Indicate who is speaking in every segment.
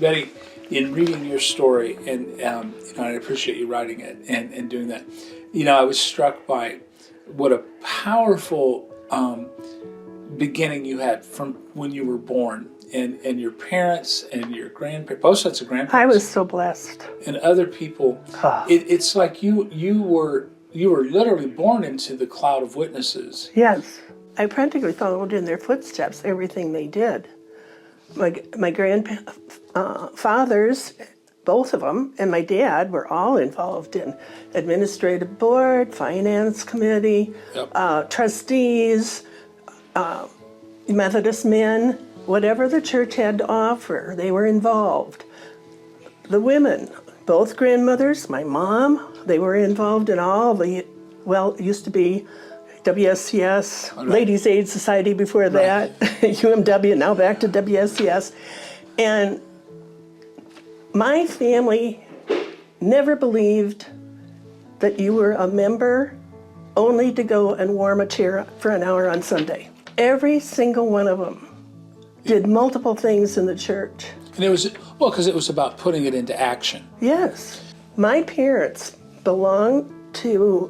Speaker 1: Betty, in reading your story, and I appreciate you writing it and doing that, I was struck by what a powerful beginning you had from when you were born, and your parents and your grandparents, both sets of grandparents.
Speaker 2: I was so blessed.
Speaker 1: And other people.
Speaker 2: Oh.
Speaker 1: It's like you were literally born into the cloud of witnesses.
Speaker 2: Yes. I practically followed in their footsteps, everything they did. My grandfathers, both of them, and my dad were all involved in administrative board, finance committee,
Speaker 1: Yep.
Speaker 2: Trustees, Methodist men, whatever the church had to offer, they were involved. The women, both grandmothers, my mom, they were involved in all the, it used to be WSCS,
Speaker 1: Right.
Speaker 2: Ladies Aid Society before that, UMW, now back to WSCS. And my family never believed that you were a member only to go and warm a chair for an hour on Sunday. Every single one of them did multiple things in the church.
Speaker 1: And it was, because it was about putting it into action.
Speaker 2: Yes. My parents belonged to,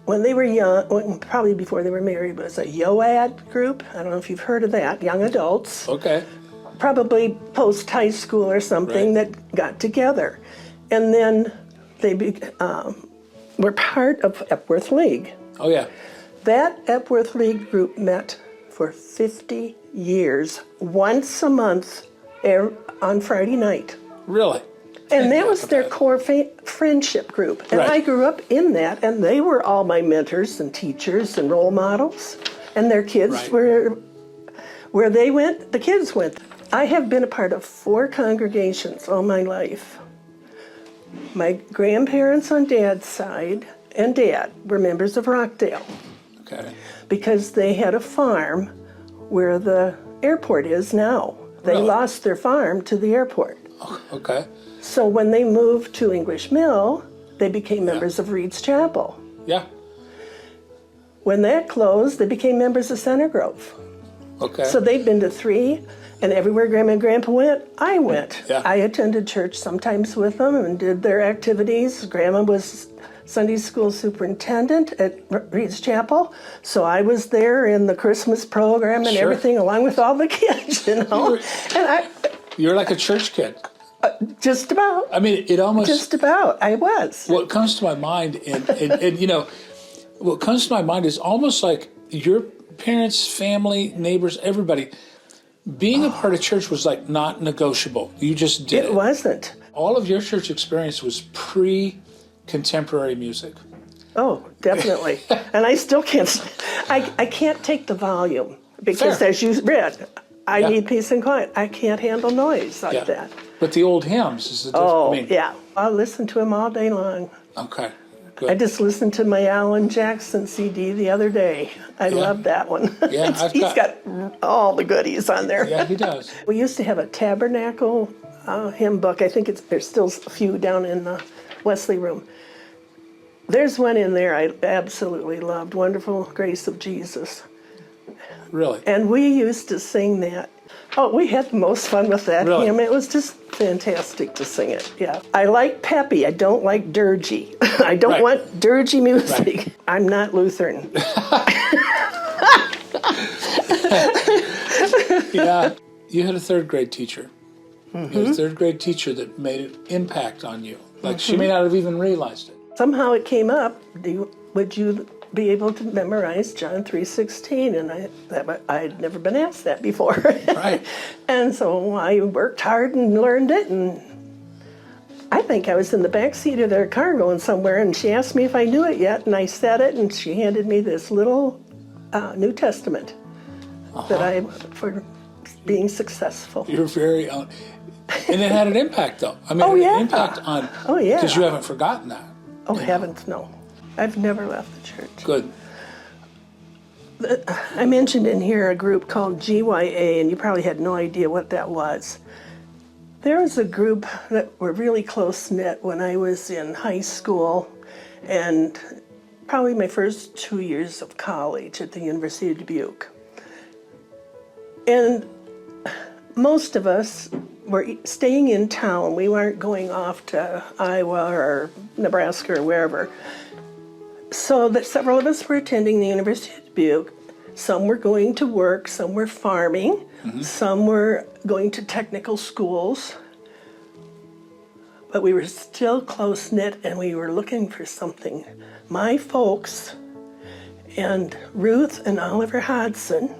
Speaker 2: when they were young, probably before they were married, was a YOAD group. I don't know if you've heard of that, young adults.
Speaker 1: Okay.
Speaker 2: Probably post-high school or something that got together. And then they were part of Epworth League.
Speaker 1: Oh, yeah.
Speaker 2: That Epworth League group met for 50 years, once a month on Friday night.
Speaker 1: Really?
Speaker 2: And that was their core friendship group. And
Speaker 1: Right.
Speaker 2: I grew up in that, and they were all my mentors and teachers and role models. And their kids were, where they went, the kids went. I have been a part of 4 congregations all my life. My grandparents on Dad's side and Dad were members of Rockdale.
Speaker 1: Okay.
Speaker 2: Because they had a farm where the airport is now. They
Speaker 1: Really?
Speaker 2: lost their farm to the airport.
Speaker 1: Oh, okay.
Speaker 2: So when they moved to English Mill, they became members of Reed's Chapel.
Speaker 1: Yeah.
Speaker 2: When that closed, they became members of Center Grove.
Speaker 1: Okay.
Speaker 2: So they've been to 3, and everywhere Grandma and Grandpa went, I went.
Speaker 1: Yeah.
Speaker 2: I attended church sometimes with them and did their activities. Grandma was Sunday school superintendent at Reed's Chapel, so I was there in the Christmas program and
Speaker 1: Sure.
Speaker 2: everything along with all the kids, And
Speaker 1: You're like a church kid.
Speaker 2: just about.
Speaker 1: I mean, it almost...
Speaker 2: Just about, I was.
Speaker 1: What comes to my mind, and what comes to my mind is almost like your parents, family, neighbors, everybody, being a part of church was like not negotiable. You just did it.
Speaker 2: It wasn't.
Speaker 1: All of your church experience was pre-contemporary music.
Speaker 2: Oh, definitely. And I still can't, I can't take the volume because
Speaker 1: Fair.
Speaker 2: as you read, I
Speaker 1: Yeah.
Speaker 2: need peace and quiet. I can't handle noise like
Speaker 1: Yeah.
Speaker 2: that.
Speaker 1: But the old hymns is the difference.
Speaker 2: Oh, yeah. I'll listen to him all day long.
Speaker 1: Okay, good.
Speaker 2: I just listened to my Alan Jackson CD the other day. I love that one.
Speaker 1: Yeah,
Speaker 2: He's got all the goodies on there.
Speaker 1: Yeah, he does.
Speaker 2: We used to have a tabernacle hymn book. I think there's still a few down in the Wesley room. There's one in there I absolutely loved, Wonderful Grace of Jesus.
Speaker 1: Really?
Speaker 2: And we used to sing that. Oh, we had the most fun with that
Speaker 1: Really?
Speaker 2: hymn. It was just fantastic to sing it, yeah. I like peppy, I don't like dirgy. I don't want dirgy music.
Speaker 1: Right.
Speaker 2: I'm not Lutheran.
Speaker 1: Yeah, you had a 3rd grade teacher. You had a 3rd grade teacher that made an impact on you. Like she may not have even realized it.
Speaker 2: Somehow it came up, would you be able to memorize John 3:16? And I'd never been asked that before.
Speaker 1: Right.
Speaker 2: And so I worked hard and learned it, and I think I was in the back seat of their car going somewhere, and she asked me if I knew it yet, and I said it, and she handed me this little New Testament that for being successful.
Speaker 1: You're very own. And it had an impact, though. I mean, an impact on...
Speaker 2: Oh, yeah.
Speaker 1: Because you haven't forgotten that.
Speaker 2: Oh, heavens, no. I've never left the church.
Speaker 1: Good.
Speaker 2: I mentioned in here a group called GYA, and you probably had no idea what that was. There was a group that were really close-knit when I was in high school and probably my first 2 years of college at the University of Dubuque. And most of us were staying in town. We weren't going off to Iowa or Nebraska or wherever. So that several of us were attending the University of Dubuque. Some were going to work, some were farming, some were going to technical schools. But we were still close-knit and we were looking for something. My folks and Ruth and Oliver Hodson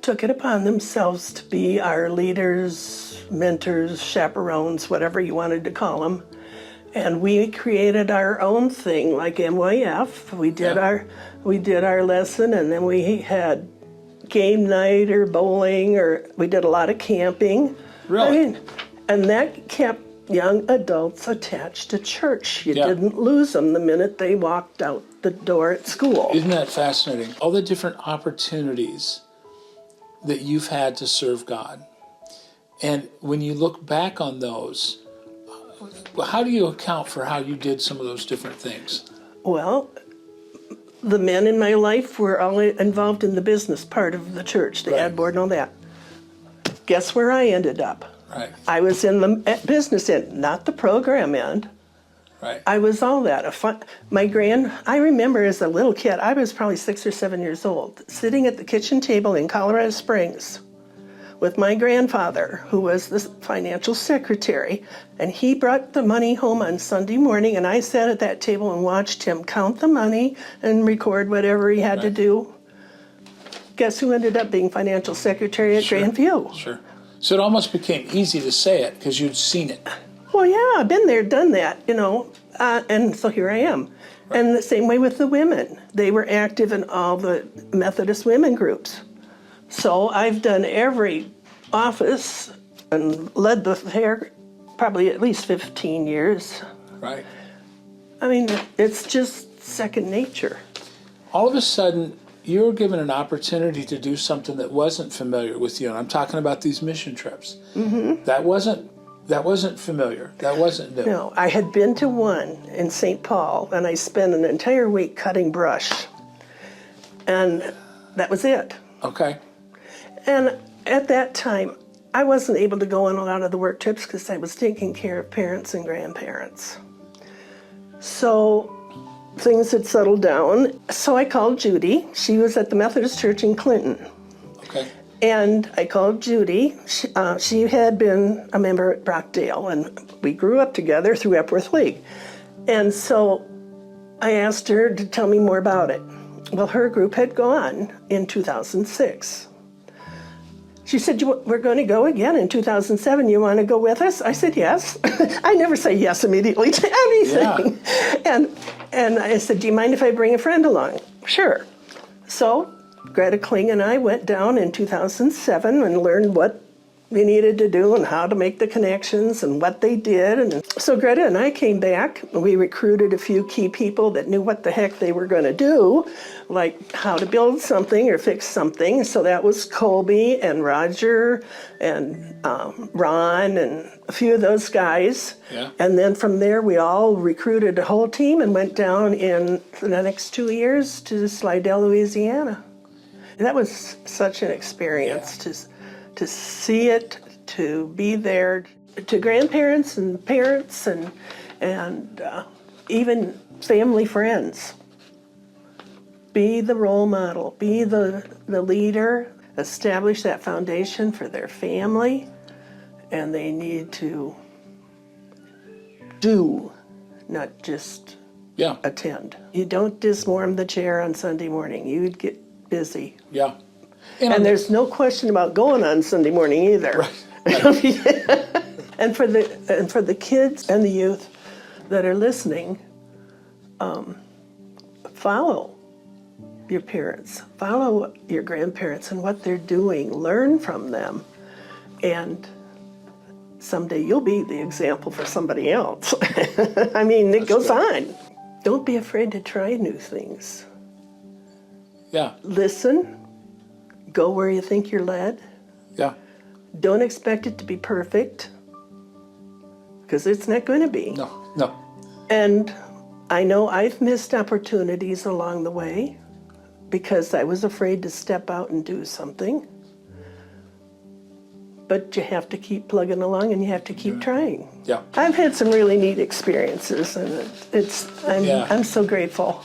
Speaker 2: took it upon themselves to be our leaders, mentors, chaperones, whatever you wanted to call them. And we created our own thing, like MYF. We did our lesson, and then we had game night or bowling, or we did a lot of camping.
Speaker 1: Really?
Speaker 2: And that kept young adults attached to church. You didn't lose them the minute they walked out the door at school.
Speaker 1: Isn't that fascinating? All the different opportunities that you've had to serve God. And when you look back on those, how do you account for how you did some of those different things?
Speaker 2: Well, the men in my life were all involved in the business part of the church, the ad board and all that. Guess where I ended up?
Speaker 1: Right.
Speaker 2: I was in the business end, not the program end.
Speaker 1: Right.
Speaker 2: I was all that. I remember as a little kid, I was probably 6 or 7 years old, sitting at the kitchen table in Colorado Springs with my grandfather, who was the financial secretary, and he brought the money home on Sunday morning, and I sat at that table and watched him count the money and record whatever he had to do. Guess who ended up being financial secretary at Grandview?
Speaker 1: Sure. So it almost became easy to say it because you'd seen it.
Speaker 2: Well, yeah, I've been there, done that, and so here I am. Right. And the same way with the women. They were active in all the Methodist women groups. So I've done every office and led the fair probably at least 15 years.
Speaker 1: Right.
Speaker 2: I mean, it's just second nature.
Speaker 1: All of a sudden, you were given an opportunity to do something that wasn't familiar with you, and I'm talking about these mission trips. Mm-hmm. That wasn't familiar. That wasn't new.
Speaker 2: No, I had been to one in St. Paul, and I spent an entire week cutting brush, and that was it.
Speaker 1: Okay.
Speaker 2: And at that time, I wasn't able to go on a lot of the work trips because I was taking care of parents and grandparents. So things had settled down. So I called Judy. She was at the Methodist Church in Clinton.
Speaker 1: Okay.
Speaker 2: And I called Judy. She had been a member at Brockdale, and we grew up together through Epworth League. And so I asked her to tell me more about it. Well, her group had gone in 2006. She said, we're going to go again in 2007. You want to go with us? I said, yes. I never say yes immediately to anything. Yeah. And I said, do you mind if I bring a friend along? Sure. So Greta Kling and I went down in 2007 and learned what we needed to do and how to make the connections and what they did. And so Greta and I came back. We recruited a few key people that knew what the heck they were going to do, like how to build something or fix something. So that was Colby and Roger and Ron and a few of those guys.
Speaker 1: Yeah.
Speaker 2: And then from there, we all recruited a whole team and went down in the next 2 years to Slidell, Louisiana. And that was such an experience to see it, to be there, to grandparents and parents and even family friends. Be the role model, be the leader, establish that foundation for their family, and they need to do, not just attend. You don't diswarm the chair on Sunday morning. You'd get busy.
Speaker 1: Yeah.
Speaker 2: And there's no question about going on Sunday morning either. Right. And for the kids and the youth that are listening, follow your parents, follow your grandparents and what they're doing, learn from them, and someday you'll be the example for somebody else. I mean, it goes on. Don't be afraid to try new things.
Speaker 1: Yeah.
Speaker 2: Listen. Go where you think you're led.
Speaker 1: Yeah.
Speaker 2: Don't expect it to be perfect, because it's not going to be.
Speaker 1: No.
Speaker 2: And I know I've missed opportunities along the way because I was afraid to step out and do something. but you have to keep plugging along and you have to keep trying.
Speaker 1: Yeah.
Speaker 2: I've had some really neat experiences, and I'm so grateful.